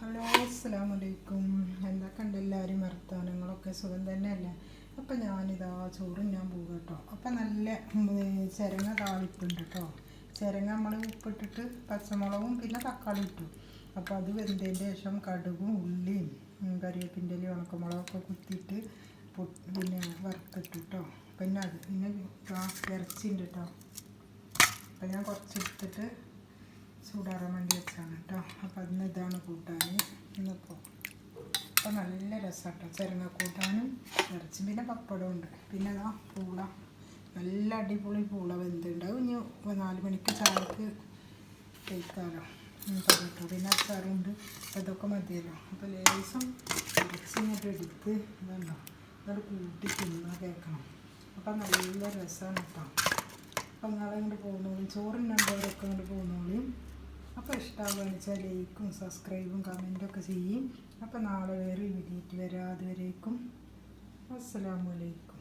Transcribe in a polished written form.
Hello, അസ്സലാമു അലൈക്കും. എന്തൊക്കെയുണ്ട് എല്ലാവരും വർത്തമാനങ്ങളൊക്കെ സുഖം തന്നെയല്ലേ? അപ്പം ഞാനിതാ ചോറും ഞാൻ പോകും കേട്ടോ. അപ്പം നല്ല ചിരങ്ങ താളിപ്പുണ്ട് കേട്ടോ. ചിരങ്ങ നമ്മൾ ഉപ്പിട്ടിട്ട് പച്ചമുളകും പിന്നെ തക്കാളി ഇട്ടു. അപ്പോൾ അത് വെന്തതിൻ്റെ ശേഷം കടുകും ഉള്ളിയും കറിവേപ്പിൻ്റെ ഇലയും ഉണക്കമുളകൊക്കെ കുത്തിയിട്ട് പിന്നെ വറുത്തിട്ടു കേട്ടോ. പിന്നെ ഇറച്ചിയുണ്ട് കേട്ടോ. അപ്പം ഞാൻ കുറച്ചെടുത്തിട്ട് ചൂടാറാൻ വേണ്ടി വെച്ചാണ് കേട്ടോ. അപ്പോൾ അതിന് ഇതാണ് കൂട്ടാൻ ഇന്നിപ്പോൾ. അപ്പോൾ നല്ല രസമാണ് കേട്ടോ ചിരങ്ങ കൂട്ടാനും ഇറച്ചി പിന്നെ പപ്പടവും ഉണ്ട്. പിന്നെ അതാ പൂള, നല്ല അടിപൊളി പൂള വെന്തുണ്ടാവും. ഇനി 4 മണിക്ക് ചായക്ക് കഴിക്കാമല്ലോ കേട്ടോ. പിന്നെ അച്ചാറുണ്ട്. അപ്പോൾ ഇതൊക്കെ മതിയല്ലോ. അപ്പോൾ ലേശം ഇറച്ചി ഇങ്ങോട്ട് എടുത്ത് ഇതുണ്ടോ അത് കൂട്ടി തിന്നാൻ കേൾക്കണം. അപ്പോൾ നല്ല രസമാണ് കേട്ടോ. അപ്പോൾ നിങ്ങളെ ഇങ്ങോട്ട് പോകുന്നോളും, ചോറിനുണ്ടവരൊക്കെ ഇങ്ങോട്ട് പോകുന്നോളും. അപ്പോൾ ഇഷ്ടമാവുകയെന്ന് വെച്ചാൽ ലൈക്കും സബ്സ്ക്രൈബും കമൻറ്റൊക്കെ ചെയ്യും. അപ്പോൾ നാളെ വേറെ വീഡിയോയിട്ട് വരാം. അതുവരേക്കും അസ്സലാമു അലൈക്കും.